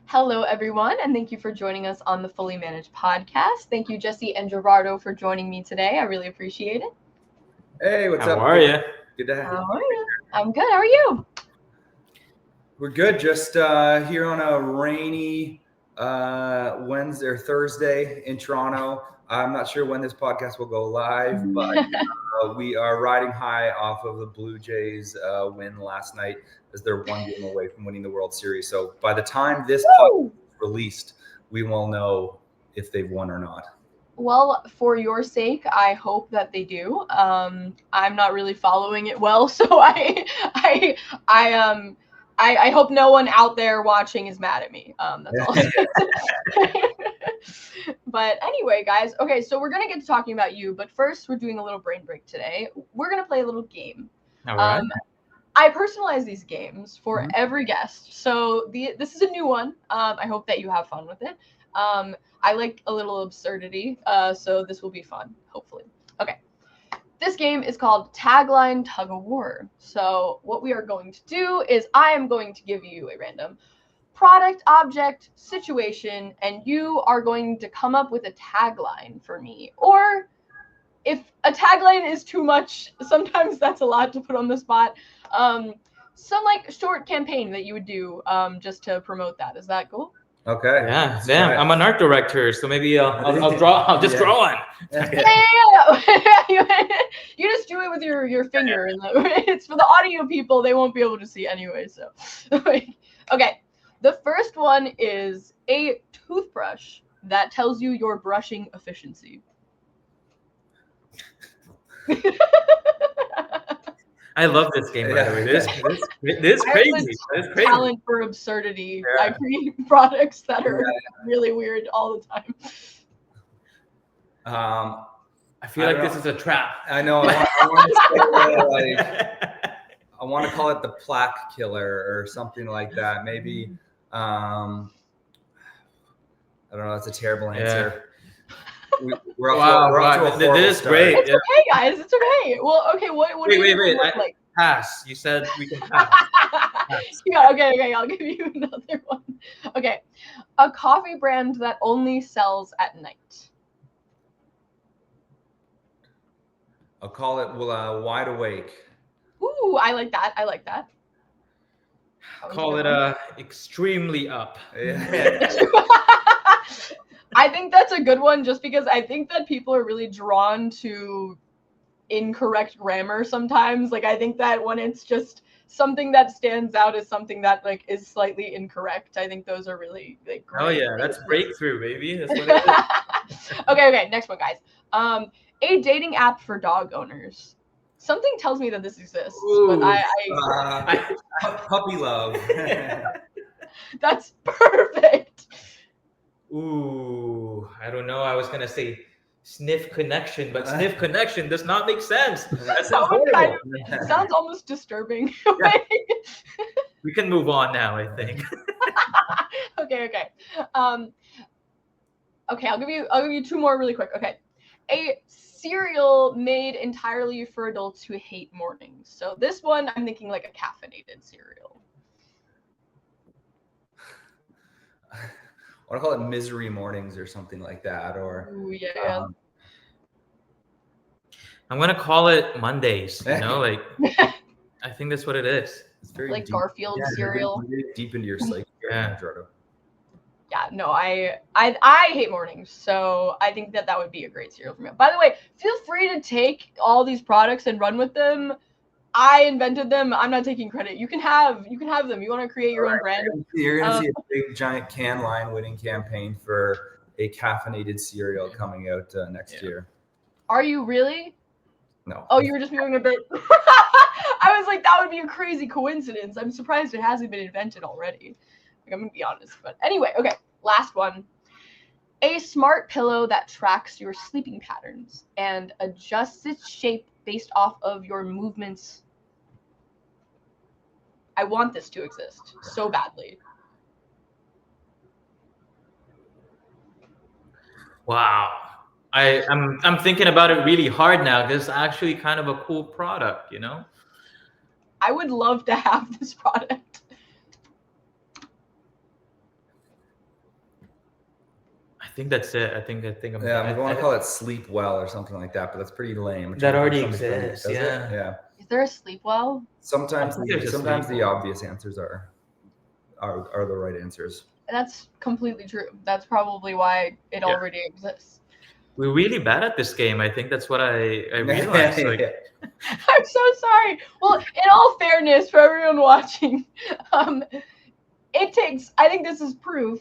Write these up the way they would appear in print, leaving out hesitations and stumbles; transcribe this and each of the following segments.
Hello, everyone, and thank you for joining us on the Fully Managed podcast. Thank you, Jesse and Gerardo, for joining me today. I really appreciate it. Hey, what's How up? are you? Good to have How are you? I'm good. How are you? We're good. Just here on a rainy Wednesday or Thursday in Toronto. I'm not sure when this podcast will go live, but we are riding high off of the Blue Jays win last night as they're one game away from winning the World Series. So by the time this podcast is released, we will know if they've won or not. Well, for your sake, I hope that they do. I'm not really following it well, so I hope no one out there watching is mad at me. That's all. But anyway, guys. Okay, so we're gonna get to talking about you, but first we're doing a little brain break today. We're gonna play a little game. All right. I personalize these games for every guest, so this is a new one. I hope that you have fun with it. I like a little absurdity, so this will be fun, hopefully. Okay. This game is called Tagline Tug of War. So what we are going to do is I am going to give you a random product, object, situation, and you are going to come up with a tagline for me. Or if a tagline is too much, sometimes that's a lot to put on the spot. Some like short campaign that you would do just to promote that. Is that cool? Okay. Yeah. Damn. I'm an art director, so maybe I'll draw. I'll just draw one. Yeah. You just do it with your finger, and it's for the audio people. They won't be able to see anyway. So, okay. The first one is a toothbrush that tells you your brushing efficiency. I love this game, by the way. This is crazy. This crazy. Talent for absurdity. Yeah. I create products that are really weird all the time. I feel like this is a trap. I know. I want to call it the plaque killer or something like that. Maybe. I don't know. That's a terrible answer. Yeah. We're off to a this is great. It's okay, guys. It's okay. Well, okay. What do you look like? Pass. You said we can pass. Yeah. Okay. I'll give you another one. Okay. A coffee brand that only sells at night. I'll call it Wide Awake. Ooh, I like that. Call it Extremely Up. Yeah. I think that's a good one just because I think that people are really drawn to incorrect grammar sometimes. Like I think that when it's just something that stands out as something that like is slightly incorrect, I think those are really like great. Oh yeah, that's breakthrough, baby. That's what it is. Okay, next one, guys. A dating app for dog owners. Something tells me that this exists, but I puppy love. That's perfect. Ooh, I don't know. I was gonna say Sniff Connection, but Sniff Connection does not make sense. That sounds horrible. It sounds almost disturbing. We can move on now, I think. Okay. Okay, I'll give you two more really quick. Okay. A cereal made entirely for adults who hate mornings. So this one, I'm thinking like a caffeinated cereal. I want to call it Misery Mornings or something like that. Or yeah. I'm gonna call it Mondays. You know, like I think that's what it is. It's very like deep. Garfield cereal. Really deep into your psyche. Yeah. Yeah, no, I hate mornings, so I think that would be a great cereal for me. By the way, feel free to take all these products and run with them. I invented them. I'm not taking credit. You can have them. You want to create your own brand. You're gonna see a big giant can line winning campaign for a caffeinated cereal coming out next year. Are you really? No. Oh, you were just moving a bit. I was like, that would be a crazy coincidence. I'm surprised it hasn't been invented already. Like, I'm gonna be honest, but anyway, okay. Last one. A smart pillow that tracks your sleeping patterns and adjusts its shape based off of your movements. I want this to exist so badly. Wow. I'm thinking about it really hard now because it's actually kind of a cool product, you know? I would love to have this product. think that's it. I think I'm. Yeah, I'm going to call it Sleep Well or something like that, but that's pretty lame. That already Something funny. exists. Does Yeah. it? Yeah. Is there a sleep well? Sometimes I think there's a sometimes Sleep the Well. obvious answers are the right answers. That's completely true. That's probably why it already exists. We're really bad at this game. I think that's what I realized. Like, I'm so sorry. Well, in all fairness, for everyone watching, I think this is proof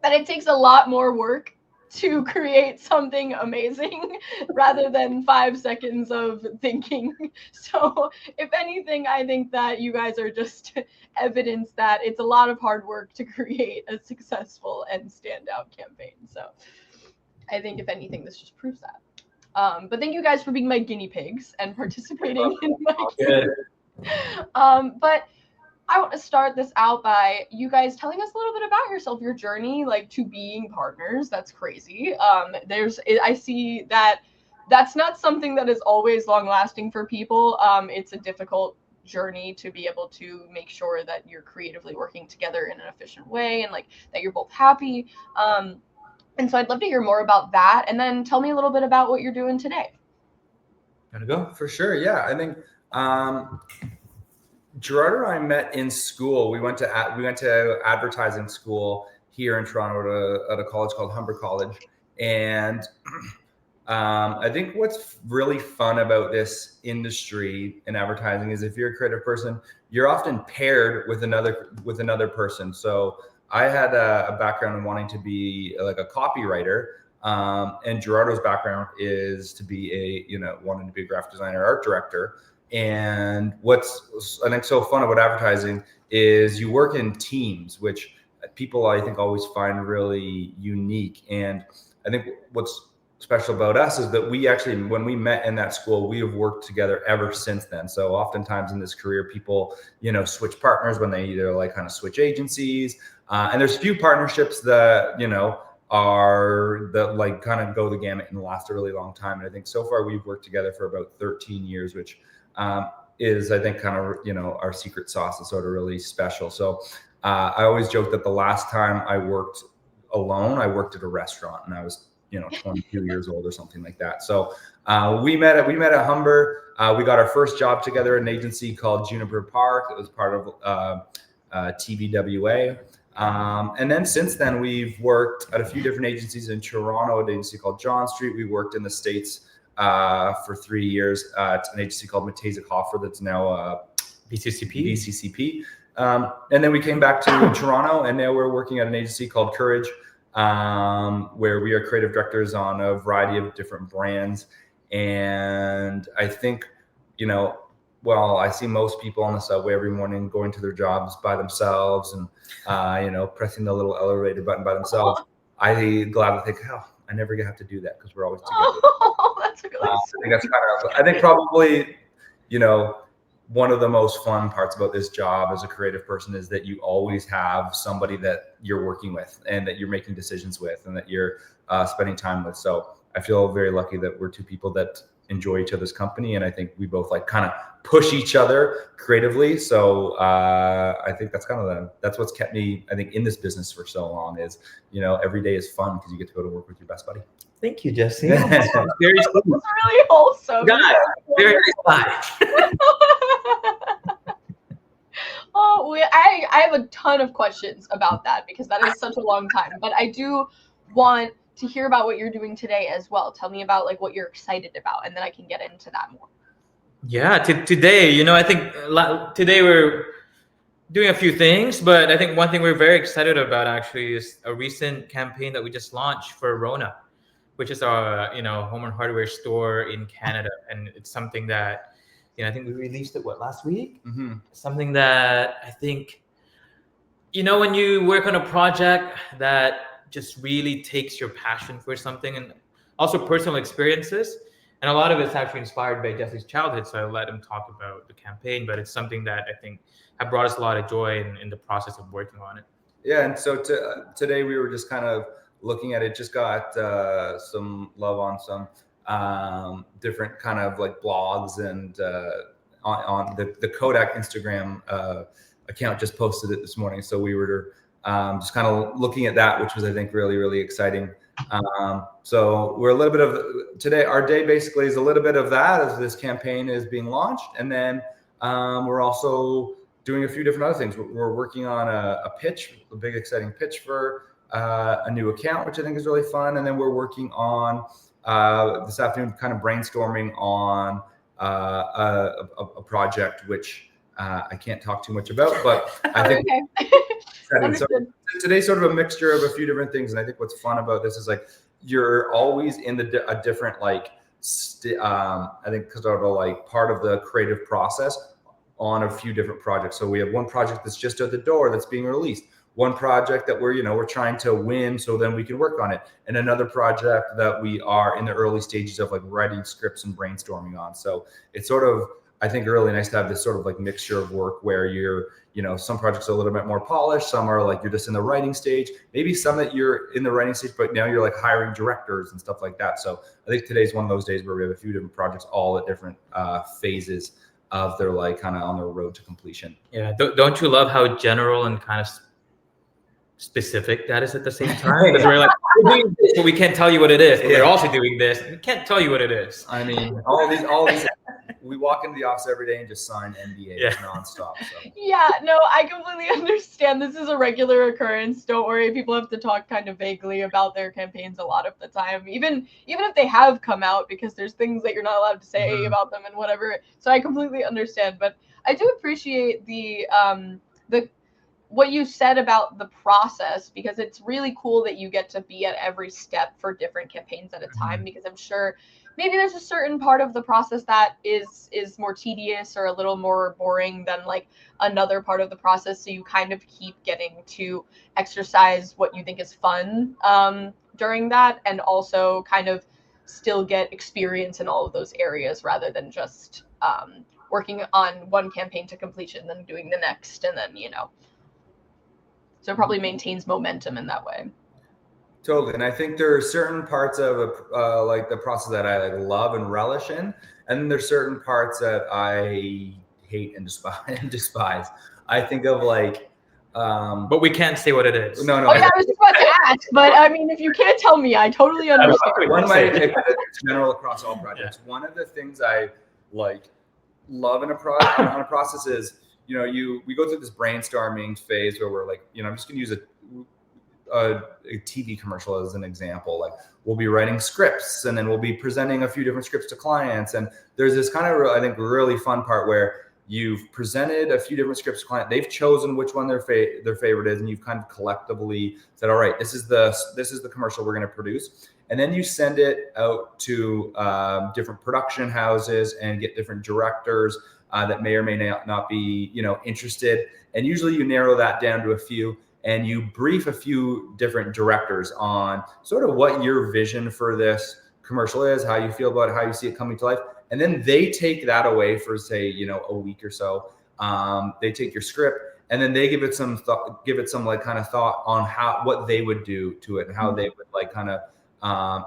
that it takes a lot more work to create something amazing rather than 5 seconds of thinking. So if anything, I think that you guys are just evidence that it's a lot of hard work to create a successful and standout campaign. So I think if anything, this just proves that. But thank you guys for being my guinea pigs and participating in my game. But I want to start this out by you guys telling us a little bit about yourself, your journey, like to being partners. That's crazy. I see that that's not something that is always long lasting for people. It's a difficult journey to be able to make sure that you're creatively working together in an efficient way and like that you're both happy. And so I'd love to hear more about that. And then tell me a little bit about what you're doing today. Gonna go? For sure. Yeah. I think Gerardo and I met in school. We went to advertising school here in Toronto at a college called Humber College. And I think what's really fun about this industry in advertising is if you're a creative person, you're often paired with another person. So I had a background in wanting to be like a copywriter, and Gerardo's background is to be wanting to be a graphic designer, art director. And what's I think so fun about advertising is you work in teams, which people I think always find really unique. And I think what's special about us is that we actually, when we met in that school, we have worked together ever since then. So oftentimes in this career, people, switch partners when they either like kind of switch agencies. And there's few partnerships that, are that like kind of go the gamut and last a really long time. And I think so far we've worked together for about 13 years, which is I think kind of, our secret sauce is sort of really special. So I always joke that the last time I worked alone, I worked at a restaurant and I was 22 years old or something like that. So we met at Humber. We got our first job together at an agency called Juniper Park. It was part of TVWA. And then since then, we've worked at a few different agencies in Toronto, an agency called John Street. We worked in the States for 3 years at an agency called Matejzik Hoffer that's now BCCP. And then we came back to Toronto, and now we're working at an agency called Courage, where we are creative directors on a variety of different brands. And I think, I see most people on the subway every morning going to their jobs by themselves and, pressing the little elevator button by themselves. I gladly think, I never have to do that because we're always together. Oh, that's really sweet. I think probably, one of the most fun parts about this job as a creative person is that you always have somebody that you're working with and that you're making decisions with and that you're spending time with. So I feel very lucky that we're two people that enjoy each other's company. And I think we both like kind of push each other creatively. So I think that's what's kept me, I think, in this business for so long is, every day is fun because you get to go to work with your best buddy. Thank you, Jesse. Very it's really wholesome. God, very nice. I have a ton of questions about that because that is such a long time. But I do want to hear about what you're doing today as well. Tell me about like what you're excited about, and then I can get into that more. Yeah, today, I think today we're doing a few things, but I think one thing we're very excited about actually is a recent campaign that we just launched for Rona, which is our home and hardware store in Canada, and it's something that I think we released it last week. Mm-hmm. Something that I think when you work on a project that just really takes your passion for something and also personal experiences, and a lot of it's actually inspired by Jesse's childhood. So I'll let him talk about the campaign, but it's something that I think have brought us a lot of joy in the process of working on it. Yeah, and so today we were just kind of looking at it, just got some love on some different kind of like blogs and on the Kodak Instagram account just posted it this morning. So we were just kind of looking at that, which was I think really, really exciting. So we're a little bit of today. Our day basically is a little bit of that as this campaign is being launched, and then we're also doing a few different other things. We're working on a pitch, a big exciting pitch for a new account, which I think is really fun. And then we're working on this afternoon, kind of brainstorming on a project which I can't talk too much about, but I think. Okay. So today's sort of a mixture of a few different things, and I think what's fun about this is like you're always in a different like I think because of like part of the creative process on a few different projects. So we have one project that's just at the door that's being released, one project that we're trying to win so then we can work on it, and another project that we are in the early stages of like writing scripts and brainstorming on. So it's sort of, I think, really nice to have this sort of like mixture of work where you're, some projects are a little bit more polished, some are like you're just in the writing stage, maybe some that you're in the writing stage, but now you're like hiring directors and stuff like that. So I think today's one of those days where we have a few different projects all at different phases of their like kind of on their road to completion. Yeah, don't you love how general and kind of specific that is at the same time? Because we're like, we're doing this, but we can't tell you what it is. But we're also doing this, and we can't tell you what it is. I mean, all these. We walk into the office every day and just sign NDAs nonstop. So. Yeah, no, I completely understand. This is a regular occurrence. Don't worry. People have to talk kind of vaguely about their campaigns a lot of the time, even if they have come out, because there's things that you're not allowed to say about them and whatever. So I completely understand. But I do appreciate the what you said about the process, because it's really cool that you get to be at every step for different campaigns at a time, because I'm sure maybe there's a certain part of the process that is more tedious or a little more boring than like another part of the process. So you kind of keep getting to exercise what you think is fun during that, and also kind of still get experience in all of those areas rather than just working on one campaign to completion, then doing the next, and then, so it probably maintains momentum in that way. Totally. And I think there are certain parts of like the process that I like love and relish in, and then there's certain parts that I hate and despise. I think of like but we can't say what it is. No. Oh, yeah, I was just about to ask, but I mean, if you can't tell me, I totally understand. One might take it general across all projects. Yeah. One of the things I like love in a process is, we go through this brainstorming phase where we're like, I'm just gonna use a TV commercial as an example. Like we'll be writing scripts, and then we'll be presenting a few different scripts to clients. And there's this kind of, I think, really fun part where you've presented a few different scripts to client. They've chosen which one their favorite is, and you've kind of collectively said, all right, this is the commercial we're going to produce. And then you send it out to different production houses and get different directors that may or may not be, interested. And usually you narrow that down to a few, and you brief a few different directors on sort of what your vision for this commercial is, how you feel about it, how you see it coming to life. And then they take that away for, say, a week or so. They take your script, and then they give it some like kind of thought on what they would do to it and how they would like kind of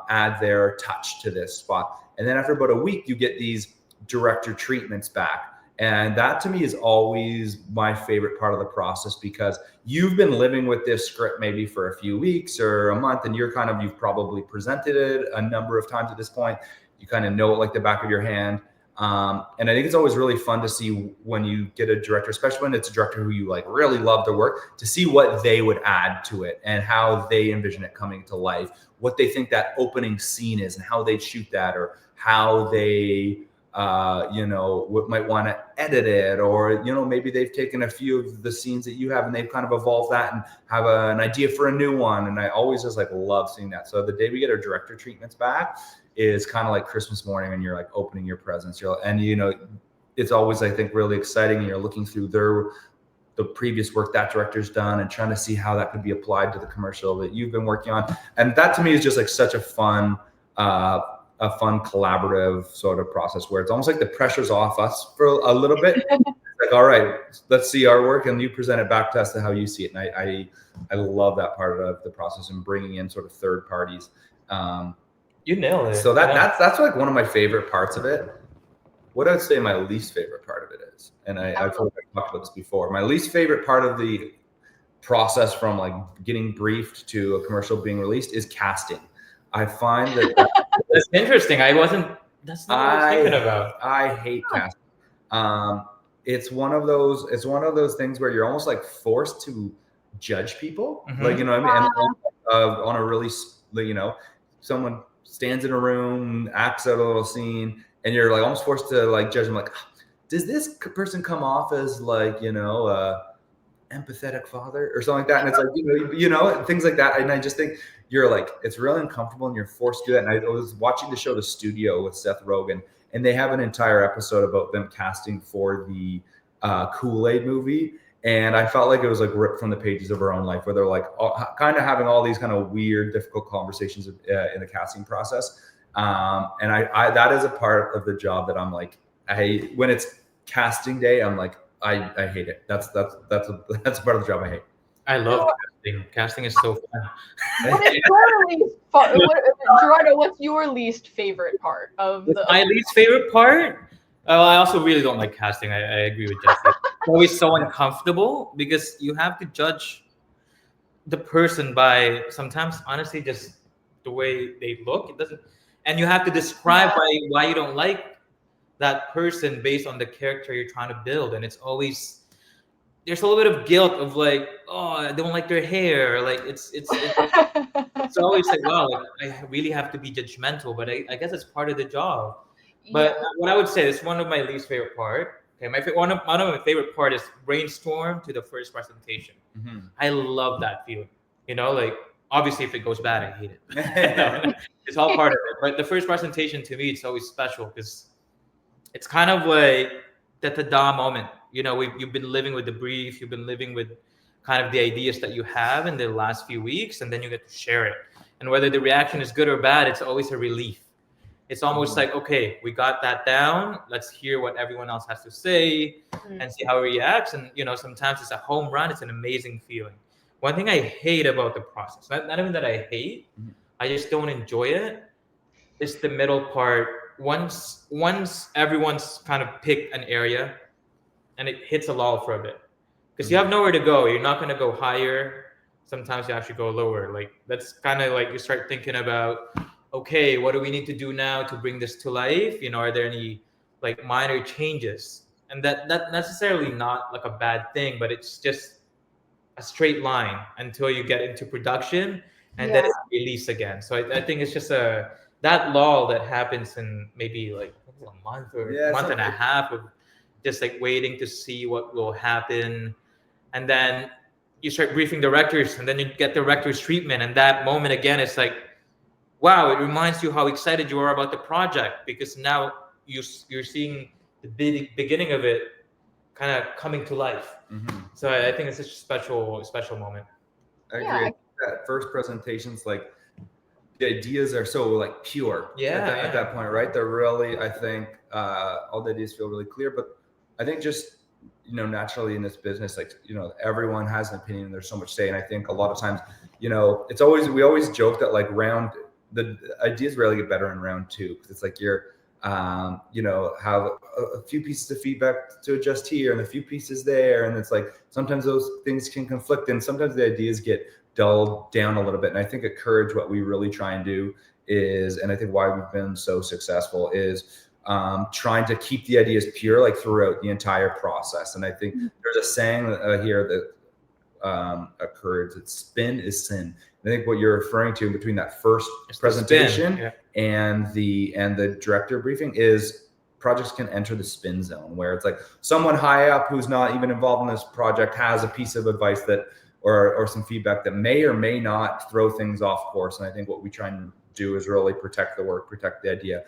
add their touch to this spot. And then after about a week, you get these director treatments back. And that to me is always my favorite part of the process, because you've been living with this script maybe for a few weeks or a month, and you've probably presented it a number of times at this point. You kind of know it like the back of your hand. And I think it's always really fun to see when you get a director, especially when it's a director who you like really love their work, to see what they would add to it and how they envision it coming to life, what they think that opening scene is and how they'd shoot that, or how they what might want to edit it, or, maybe they've taken a few of the scenes that you have and they've kind of evolved that and have an idea for a new one. And I always just like love seeing that. So the day we get our director treatments back is kind of like Christmas morning, and you're like opening your presents. It's always, I think, really exciting, and you're looking through the previous work that director's done and trying to see how that could be applied to the commercial that you've been working on. And that to me is just like such a fun collaborative sort of process where it's almost like the pressure's off us for a little bit. Like, all right, let's see our work, and you present it back to us to how you see it. And I love that part of the process, and bringing in sort of third parties. You nailed it. So that's like one of my favorite parts of it. What I'd say my least favorite part of it is, and I've talked about this before, my least favorite part of the process from like getting briefed to a commercial being released is casting. I find that That's interesting. That's not what I was thinking about. I hate casting. It's one of those things where you're almost like forced to judge people, like, you know what I mean? And on a really, you know, someone stands in a room, acts out a little scene, and you're like almost forced to like judge them, like, does this person come off as like, you know, empathetic father or something like that? And it's like, you know, things like that. And I just think you're like, it's really uncomfortable and you're forced to do that. And I was watching the show The Studio with Seth Rogen, and they have an entire episode about them casting for the Kool-Aid movie. And I felt like it was like ripped from the pages of our own life, where they're like kind of having all these kind of weird, difficult conversations in the casting process. And I that is a part of the job that I'm like, when it's casting day, I'm like, I hate it. That's part of the job I hate. I love casting. Casting is so fun. What is your least Gerardo, what's your least favorite part of my least favorite part? I also really don't like casting. I agree with Jesse. It's always so uncomfortable because you have to judge the person by sometimes, honestly, just the way they look. It doesn't, and you have to describe why you don't like that person based on the character you're trying to build. And it's always, there's a little bit of guilt of like, oh, I don't like their hair. Like it's always like, wow, like I really have to be judgmental, but I guess it's part of the job. But what I would say is one of my least favorite part. Okay, one of my favorite part is brainstorm to the first presentation. Mm-hmm. I love that feeling. You know, like obviously if it goes bad, I hate it. It's all part of it. But the first presentation to me, it's always special because it's kind of like the ta-da moment. You know, you've been living with the brief, you've been living with kind of the ideas that you have in the last few weeks, and then you get to share it. And whether the reaction is good or bad, it's always a relief. It's almost like, okay, we got that down. Let's hear what everyone else has to say and see how it reacts. And, you know, sometimes it's a home run. It's an amazing feeling. One thing I hate about the process, not even that I hate, I just don't enjoy it, is the middle part. Once everyone's kind of picked an area and it hits a lull for a bit, because you have nowhere to go. You're not going to go higher. Sometimes you actually go lower. Like that's kind of like you start thinking about, okay, what do we need to do now to bring this to life? You know, are there any like minor changes? And that necessarily not like a bad thing, but it's just a straight line until you get into production and then it's released again. So I think it's just that lull that happens in maybe like a month or a month and a half of just like waiting to see what will happen. And then you start briefing directors and then you get director's treatment. And that moment again, it's like, wow, it reminds you how excited you are about the project because now you're seeing the beginning of it kind of coming to life. Mm-hmm. So I think it's such a special moment. I agree. That first presentations, like the ideas are so like pure at that point, right? They're really, I think all the ideas feel really clear, but I think just, you know, naturally in this business, like, you know, everyone has an opinion and there's so much say. And I think a lot of times, you know, we always joke that like the ideas rarely get better in round two because it's like you're, you know, have a few pieces of feedback to adjust here and a few pieces there. And it's like sometimes those things can conflict and sometimes the ideas get dulled down a little bit. And I think at Courage, what we really try and do is, and I think why we've been so successful is trying to keep the ideas pure like throughout the entire process. And I think there's a saying here that occurs that spin is sin. I think what you're referring to between that first presentation and the director briefing is projects can enter the spin zone where it's like someone high up who's not even involved in this project has a piece of advice that or some feedback that may or may not throw things off course. And I think what we try and do is really protect the work, protect the idea.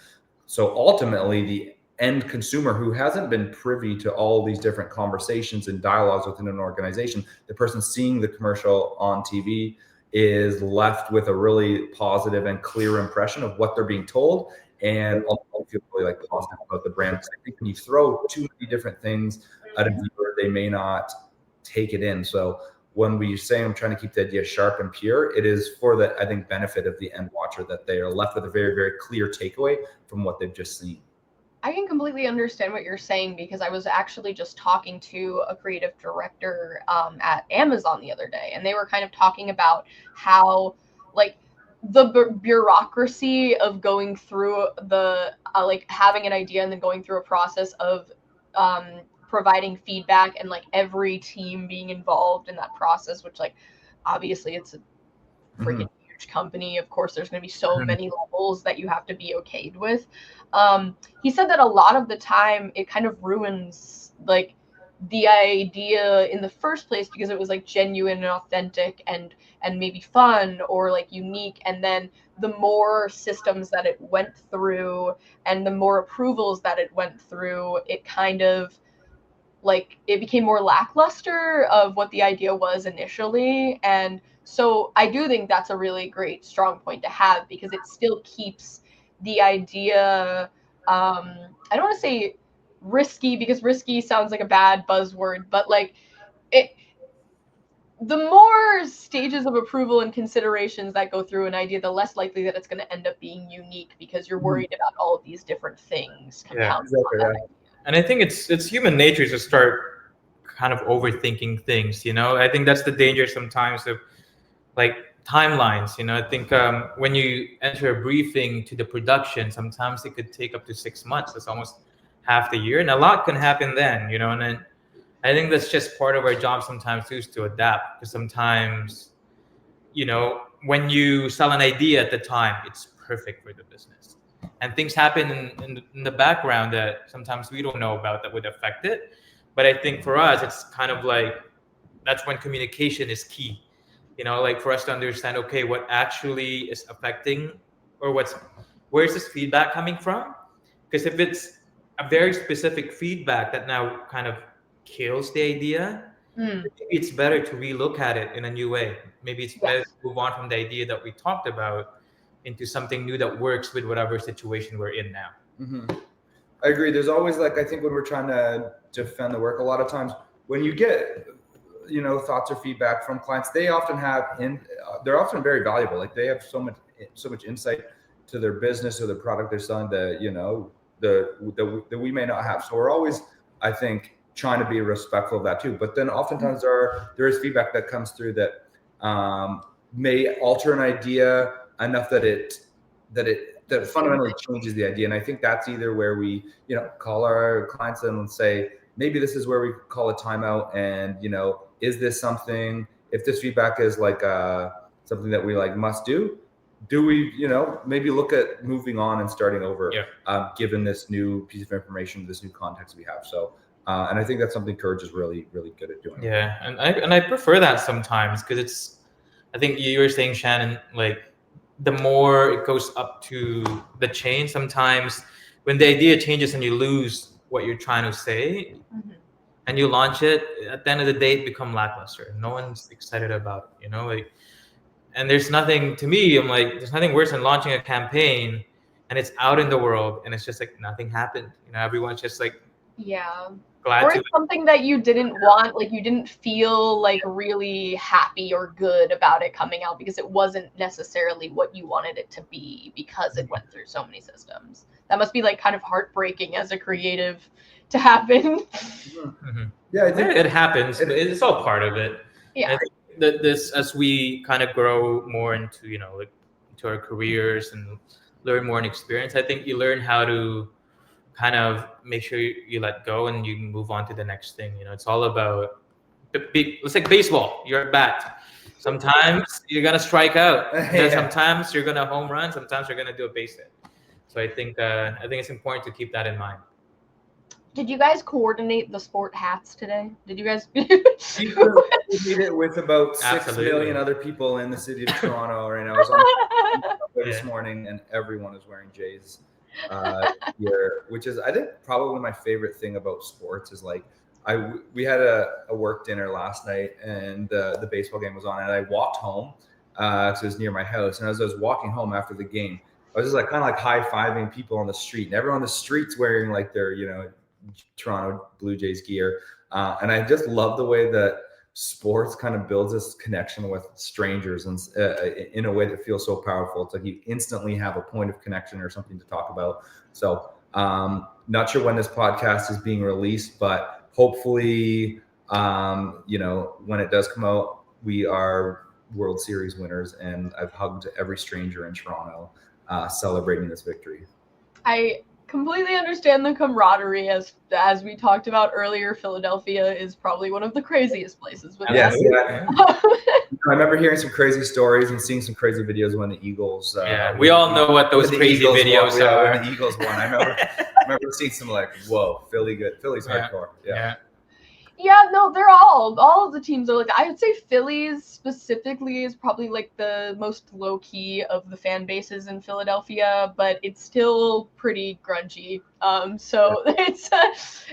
So ultimately, the end consumer who hasn't been privy to all these different conversations and dialogues within an organization, the person seeing the commercial on TV is left with a really positive and clear impression of what they're being told and ultimately feel really like positive about the brand. I think when you throw too many different things at a viewer, they may not take it in. So when we say I'm trying to keep the idea sharp and pure, it is for the, I think, benefit of the end watcher that they are left with a very, very clear takeaway from what they've just seen. I can completely understand what you're saying because I was actually just talking to a creative director at Amazon the other day, and they were kind of talking about how, like, the bureaucracy of going through the like having an idea and then going through a process of providing feedback and like every team being involved in that process, which like obviously it's a freaking huge company. Of course, there's going to be so many levels that you have to be okayed with. He said that a lot of the time it kind of ruins like the idea in the first place because it was like genuine and authentic and maybe fun or like unique, and then the more systems that it went through and the more approvals that it went through, it kind of like it became more lackluster of what the idea was initially. And so I do think that's a really great strong point to have because it still keeps the idea I don't want to say risky because risky sounds like a bad buzzword, but like it, the more stages of approval and considerations that go through an idea, the less likely that it's going to end up being unique because you're worried about all of these different things compounding on that idea. And I think it's human nature to start kind of overthinking things, you know. I think that's the danger sometimes of like timelines, you know. I think when you enter a briefing to the production, sometimes it could take up to 6 months. That's almost half the year, and a lot can happen then, you know. And then I think that's just part of our job sometimes too, is to adapt. Because sometimes, you know, when you sell an idea at the time, it's perfect for the business, and things happen in the background that sometimes we don't know about that would affect it. But I think for us, it's kind of like that's when communication is key. You know, like for us to understand, okay, what actually is affecting, or where's this feedback coming from? Because if it's a very specific feedback that now kind of kills the idea, maybe it's better to relook at it in a new way. Maybe it's better to move on from the idea that we talked about into something new that works with whatever situation we're in now. I agree. There's always like, I think when we're trying to defend the work, a lot of times when you get, you know, thoughts or feedback from clients, they often have they're often very valuable. Like they have so much insight to their business or the product they're selling that, you know, that we may not have. So we're always, I think, trying to be respectful of that too. But then oftentimes there is feedback that comes through that may alter an idea enough that it fundamentally changes the idea. And I think that's either where we, you know, call our clients and say, maybe this is where we call a timeout, and, you know, is this something, if this feedback is like something that we like must do we, you know, maybe look at moving on and starting over, given this new piece of information, this new context we have. So and I think that's something Courage is really, really good at doing. Yeah, and I prefer that sometimes because it's, I think you were saying, Shannon, like the more it goes up to the chain, sometimes when the idea changes and you lose what you're trying to say and you launch it, at the end of the day, it becomes lackluster. No one's excited about it, you know, like, and there's nothing, to me, I'm like, there's nothing worse than launching a campaign and it's out in the world and it's just like nothing happened. You know, everyone's just like, glad or to. it's something that you didn't want, like you didn't feel like really happy or good about it coming out because it wasn't necessarily what you wanted it to be because it went through so many systems. That must be like kind of heartbreaking as a creative to happen. Yeah, I think it happens. It's all part of it. Yeah. I think that this, as we kind of grow more into, you know, like into our careers and learn more and experience, I think you learn how to kind of make sure you let go and you move on to the next thing. You know, it's all about, let's like baseball, you're at bat. Sometimes you're going to strike out. Sometimes you're going to home run. Sometimes you're going to do a base hit. So I think it's important to keep that in mind. Did you guys coordinate the sport hats today? Did you guys? We did it with about 6 million other people in the city of Toronto. Right now, I was on this morning, and everyone is wearing Jays here, which is, I think, probably my favorite thing about sports is like, we had a work dinner last night, and the baseball game was on, and I walked home, so it was near my house, and as I was walking home after the game, I was just like kind of like high-fiving people on the street, and everyone on the street's wearing like their, you know, Toronto Blue Jays gear, and I just love the way that sports kind of builds this connection with strangers, and in a way that feels so powerful. It's like you instantly have a point of connection or something to talk about. So not sure when this podcast is being released, but hopefully you know, when it does come out, we are World Series winners, and I've hugged every stranger in Toronto celebrating this victory. I completely understand the camaraderie. As we talked about earlier, Philadelphia is probably one of the craziest places. With Yes, that. I remember hearing some crazy stories and seeing some crazy videos when the Eagles. We all know what those crazy videos are. When the Eagles won, I remember seeing some like, whoa, Philly's hardcore. Yeah, no, they're all of the teams are like, I would say Phillies specifically is probably like the most low key of the fan bases in Philadelphia, but it's still pretty grungy. So it's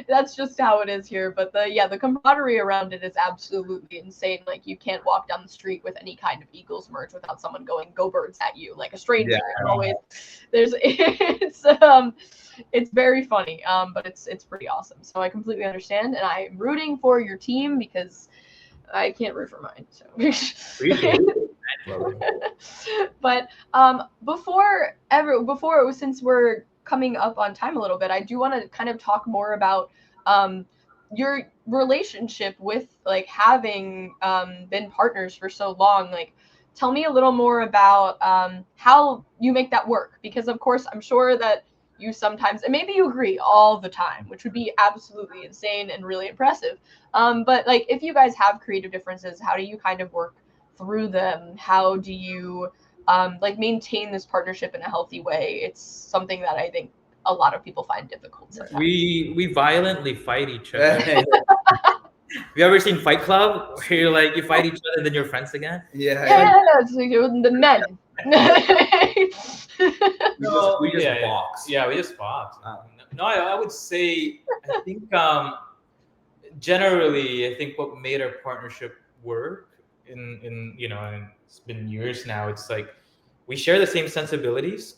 that's just how it is here. But the camaraderie around it is absolutely insane. Like you can't walk down the street with any kind of Eagles merch without someone going "Go Birds" at you, like a stranger. Yeah. Always, it's very funny, but it's pretty awesome. So I completely understand, and I'm rooting for your team because I can't root for mine. So. But since we're coming up on time a little bit, I do want to kind of talk more about your relationship with like having been partners for so long. Like, tell me a little more about how you make that work, because of course I'm sure that you sometimes, and maybe you agree all the time, which would be absolutely insane and really impressive. But like, if you guys have creative differences, how do you kind of work through them? How do you like maintain this partnership in a healthy way? It's something that I think a lot of people find difficult sometimes. We violently fight each other. Have you ever seen Fight Club, where you fight each other and then you're friends again? Yeah, it's like the men. We just box. Yeah, we just box. No, I would say, I think generally, I think what made our partnership work in and it's been years now, it's like we share the same sensibilities,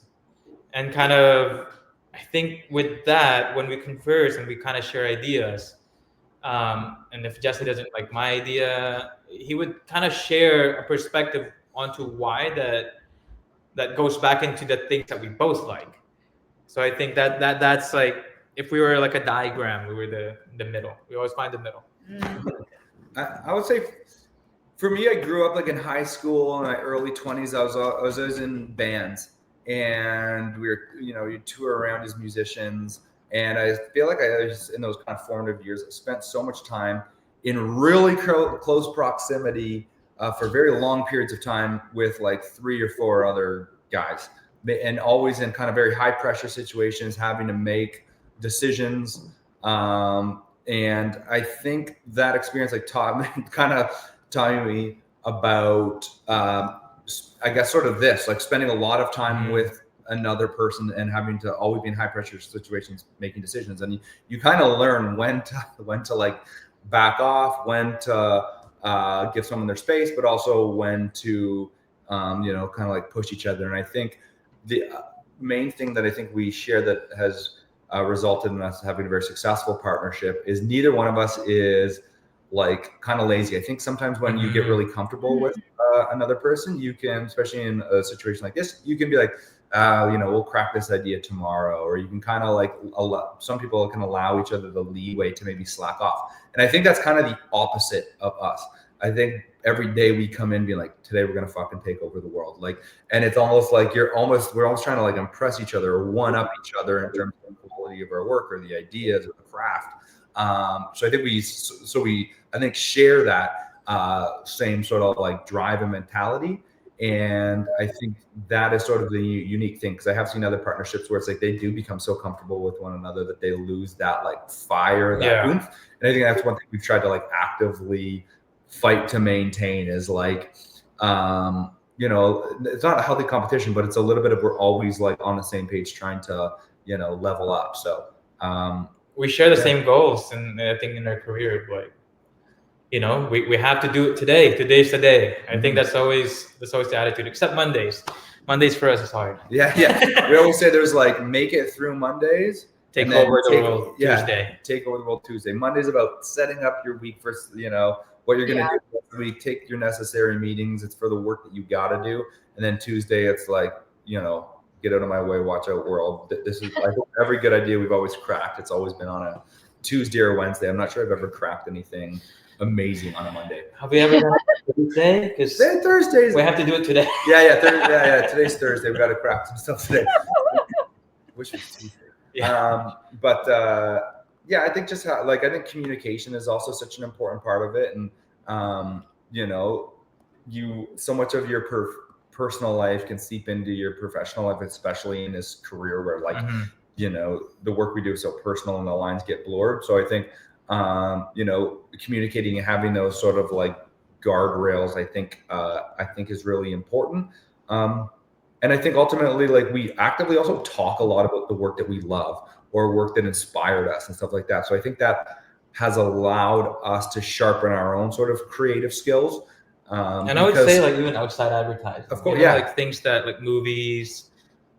and kind of, I think with that, when we converse and we kind of share ideas, and if Jesse doesn't like my idea, he would kind of share a perspective onto why that goes back into the things that we both like. So I think that's like, if we were like a diagram, we were the middle. We always find the middle. I would say, for me, I grew up like in high school, in my early 20s. I was always in bands, and we were, you tour around as musicians. And I feel like I was, in those kind of formative years, I spent so much time in really close proximity for very long periods of time with like 3 or 4 other guys, and always in kind of very high pressure situations, having to make decisions. And I think that experience taught me about, I guess, sort of this, like spending a lot of time with another person and having to always be in high pressure situations, making decisions. And you kind of learn when to like back off, when to give someone their space, but also when to, kind of like push each other. And I think the main thing that I think we share that has resulted in us having a very successful partnership is neither one of us is like kind of lazy. I think sometimes when you get really comfortable with another person, you can, especially in a situation like this, you can be like, we'll crack this idea tomorrow, or you can kind of like some people can allow each other the leeway to maybe slack off. And I think that's kind of the opposite of us. I think every day we come in being like, today we're going to fucking take over the world. Like, and it's almost like we're almost trying to like impress each other or one up each other in terms of the quality of our work or the ideas or the craft. So I think we share that same sort of like drive and mentality. And I think that is sort of the unique thing, because I have seen other partnerships where it's like they do become so comfortable with one another that they lose that like fire, that oomph. And I think that's one thing we've tried to like actively fight to maintain, is like, it's not a healthy competition, but it's a little bit of, we're always like on the same page trying to, level up. So we share the same goals, and I think in our career, like, we have to do it today. Today's the day. I think that's always the attitude, except Mondays. Mondays for us is hard. Yeah. We always say there's like, make it through Mondays. Take over the world Tuesday. Take over the world Tuesday. Monday's about setting up your week for, what you're going to do this week. Take your necessary meetings. It's for the work that you got to do. And then Tuesday, it's like, get out of my way, watch out world. This is, I think, every good idea we've always cracked. It's always been on a Tuesday or Wednesday. I'm not sure I've ever cracked anything amazing on a Monday. Have we ever done it Thursday? Because Thursdays. we have to do it today. Yeah. Today's Thursday. We got to craft some stuff today. Wish it was Tuesday. Yeah. Yeah, I think just I think communication is also such an important part of it, and so much of your personal life can seep into your professional life, especially in this career where the work we do is so personal and the lines get blurred. So I think communicating and having those sort of like guardrails, I think is really important. And I think ultimately, like, we actively also talk a lot about the work that we love or work that inspired us and stuff like that. So I think that has allowed us to sharpen our own sort of creative skills. And I would say, like, even outside advertising, of course, like things that, like, movies,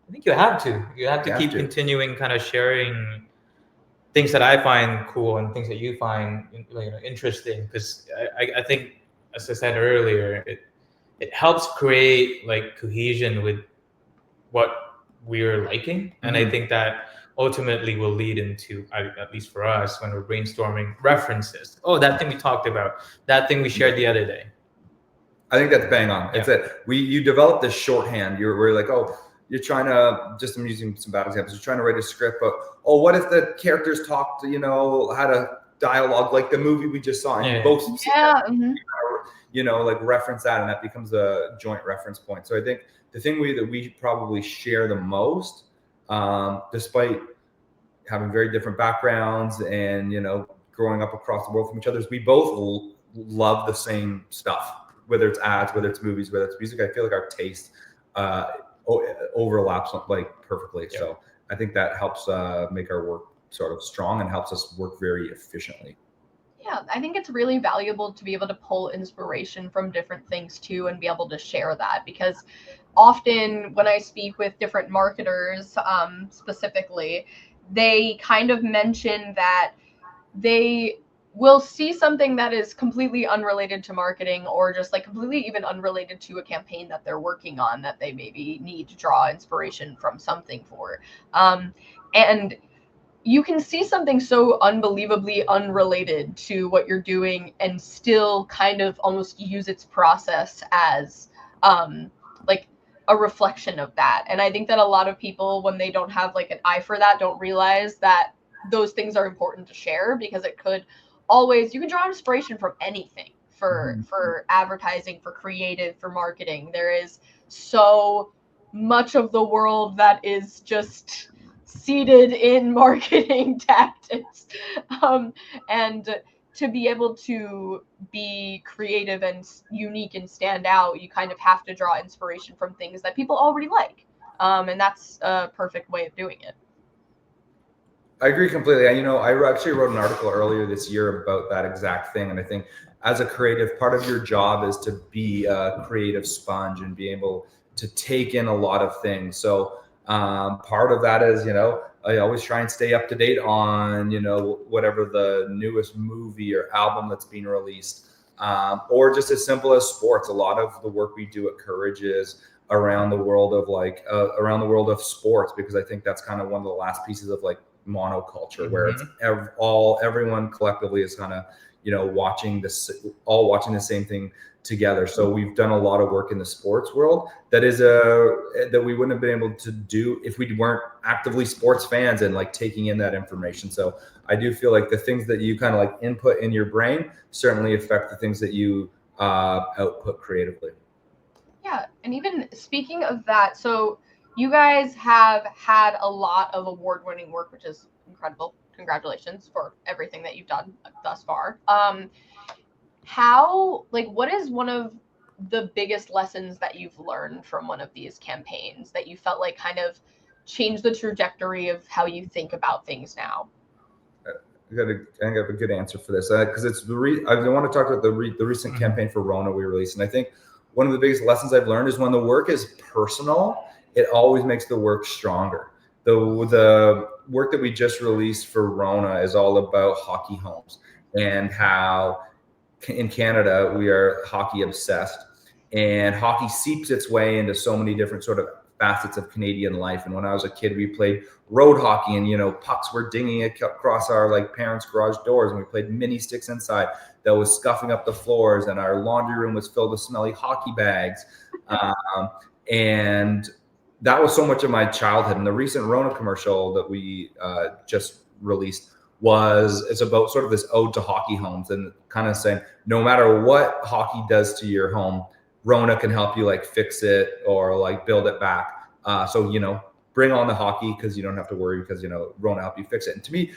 I think you have to keep continuing kind of sharing things that I find cool and things that you find interesting, because I think, as I said earlier, it helps create like cohesion with what we're liking, and I think that ultimately will lead into, at least for us, when we're brainstorming, references. Oh, that thing we talked about, that thing we shared the other day. I think that's bang on. Yeah. It's you develop this shorthand. We're like, you're trying to, just, I'm using some bad examples, you're trying to write a script, but what if the characters talked, had a dialogue like the movie we just saw, and both like reference that, and that becomes a joint reference point. So I think the thing that we probably share the most, despite having very different backgrounds and growing up across the world from each other, is we both love the same stuff, whether it's ads, whether it's movies, whether it's music. I feel like our taste overlaps like perfectly. Yeah. So I think that helps make our work sort of strong and helps us work very efficiently. Yeah, I think it's really valuable to be able to pull inspiration from different things too, and be able to share that, because often when I speak with different marketers, specifically, they kind of mention that they will see something that is completely unrelated to marketing, or just like completely even unrelated to a campaign that they're working on, that they maybe need to draw inspiration from something for. And you can see something so unbelievably unrelated to what you're doing and still kind of almost use its process as like a reflection of that. And I think that a lot of people, when they don't have like an eye for that, don't realize that those things are important to share, because it could always, you can draw inspiration from anything for advertising, for creative, for marketing. There is so much of the world that is just seated in marketing tactics, and to be able to be creative and unique and stand out, you kind of have to draw inspiration from things that people already like, and that's a perfect way of doing it. I agree completely. I actually wrote an article earlier this year about that exact thing, and I think as a creative, part of your job is to be a creative sponge and be able to take in a lot of things. So part of that is, I always try and stay up to date on, whatever the newest movie or album that's being released, or just as simple as sports. A lot of the work we do at Courage is around the world of sports, because I think that's kind of one of the last pieces of like monoculture, where it's everyone collectively is kind of, watching the same thing together. So we've done a lot of work in the sports world that we wouldn't have been able to do if we weren't actively sports fans and like taking in that information. So I do feel like the things that you kind of like input in your brain certainly affect the things that you output creatively. Yeah, and even speaking of that, so you guys have had a lot of award-winning work, which is incredible. Congratulations for everything that you've done thus far. What is one of the biggest lessons that you've learned from one of these campaigns that you felt like kind of changed the trajectory of how you think about things now? I have a good answer for this, because it's I want to talk about the recent campaign for Rona we released, and I think one of the biggest lessons I've learned is when the work is personal, it always makes the work stronger. The work that we just released for Rona is all about hockey homes, and how in Canada we are hockey obsessed, and hockey seeps its way into so many different sort of facets of Canadian life. And when I was a kid, we played road hockey, and pucks were dinging across our like parents' garage doors, and we played mini sticks inside that was scuffing up the floors, and our laundry room was filled with smelly hockey bags. And that was so much of my childhood. And the recent Rona commercial that we just released is about sort of this ode to hockey homes, and kind of saying, no matter what hockey does to your home, Rona can help you like fix it or like build it back. So, bring on the hockey, because you don't have to worry, because, Rona help you fix it. And to me,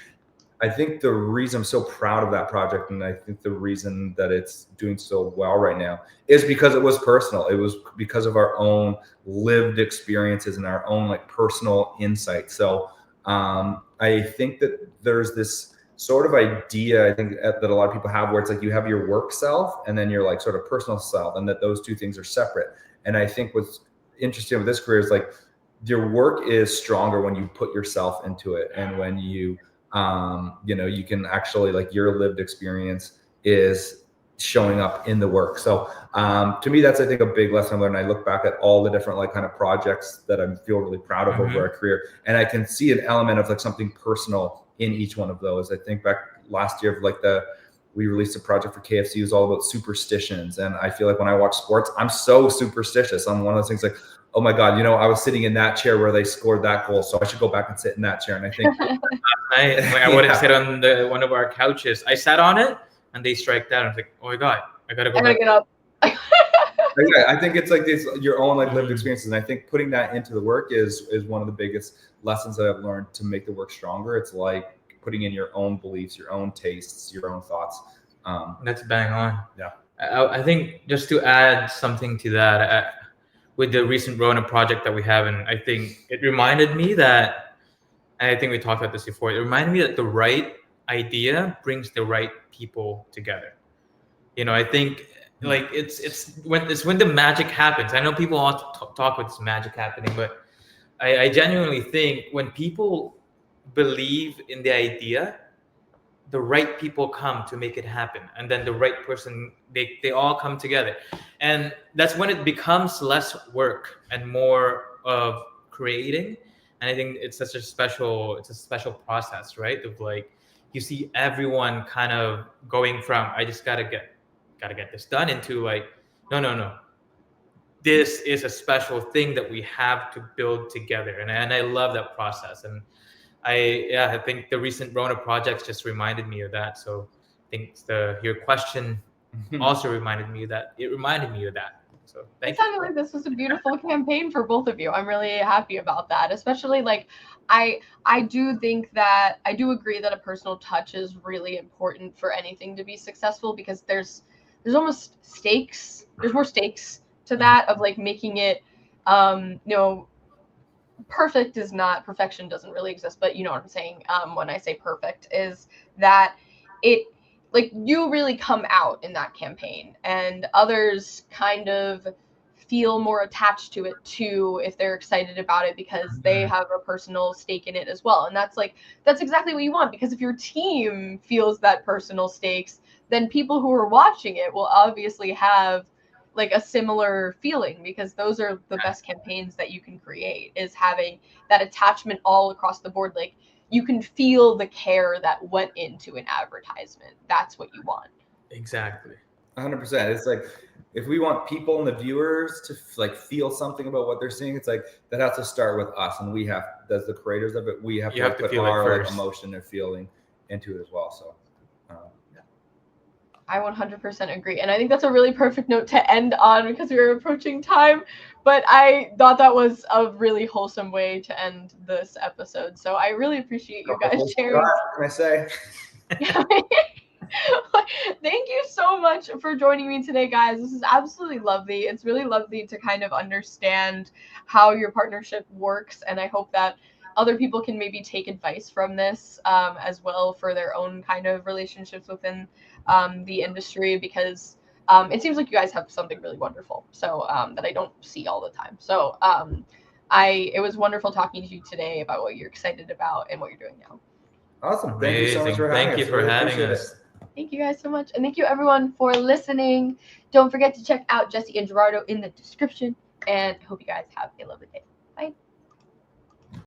I think the reason I'm so proud of that project, and I think the reason that it's doing so well right now, is because it was personal. It was because of our own lived experiences and our own like personal insight. So I think that there's this sort of idea, I think, that a lot of people have, where it's like you have your work self and then your like sort of personal self, and that those two things are separate. And I think what's interesting with this career is like your work is stronger when you put yourself into it, and when you you can actually, like, your lived experience is showing up in the work. So to me, that's, I think, a big lesson I learned. I look back at all the different like kind of projects that I feel really proud of over our career, and I can see an element of like something personal in each one of those. I think back last year, like we released a project for KFC. It was all about superstitions, and I feel like when I watch sports, I'm so superstitious. I'm one of those things like, oh my God, I was sitting in that chair where they scored that goal, so I should go back and sit in that chair. And I think I wouldn't sit on one of our couches. I sat on it, and they striked out. I was like, oh my God, I gotta go back. Get up. Yeah, I think it's like your own like lived experiences, and I think putting that into the work is one of the biggest lessons that I've learned to make the work stronger. It's like putting in your own beliefs, your own tastes, your own thoughts. That's bang on. Yeah, I think just to add something to that, with the recent Rona project that we have, and I think it reminded me that, and I think we talked about this before, it reminded me that the right idea brings the right people together. I think like it's when the magic happens. I know people want to talk about this magic happening, but I genuinely think when people believe in the idea, the right people come to make it happen, and then the right person, they all come together, and that's when it becomes less work and more of creating. And I think it's a special process, right? Of like, you see everyone kind of going from, I just gotta get this done, into like, no, this is a special thing that we have to build together. And I love that process. And I think the recent Rona projects just reminded me of that. So I think your question also reminded me of that. It reminded me of that. So thank you. It sounded like this was a beautiful campaign for both of you. I'm really happy about that. Especially like I do think that I do agree that a personal touch is really important for anything to be successful, because there's almost stakes. There's more stakes to that, of like making it perfect is not, perfection doesn't really exist, but you know what I'm saying when I say perfect, is that it, like, you really come out in that campaign, and others kind of feel more attached to it too, if they're excited about it, because they have a personal stake in it as well. And that's exactly what you want, because if your team feels that personal stakes, then people who are watching it will obviously have like a similar feeling, because those are the best campaigns that you can create, is having that attachment all across the board. Like, you can feel the care that went into an advertisement. That's what you want. Exactly. 100%. It's like, if we want people and the viewers to like feel something about what they're seeing, it's like that has to start with us, and we have, as the creators of it, we have to put our like emotion and feeling into it as well. So I 100% agree. And I think that's a really perfect note to end on, because we are approaching time. But I thought that was a really wholesome way to end this episode. So I really appreciate you guys sharing. What can I say? Thank you so much for joining me today, guys. This is absolutely lovely. It's really lovely to kind of understand how your partnership works. And I hope that other people can maybe take advice from this as well for their own kind of relationships within the industry, because it seems like you guys have something really wonderful, so that I don't see all the time. So it was wonderful talking to you today about what you're excited about and what you're doing now. Awesome. Thank you so much for having us. Thank you for having us. Thank you guys so much. And thank you everyone for listening. Don't forget to check out Jesse and Gerardo in the description. And I hope you guys have a lovely day.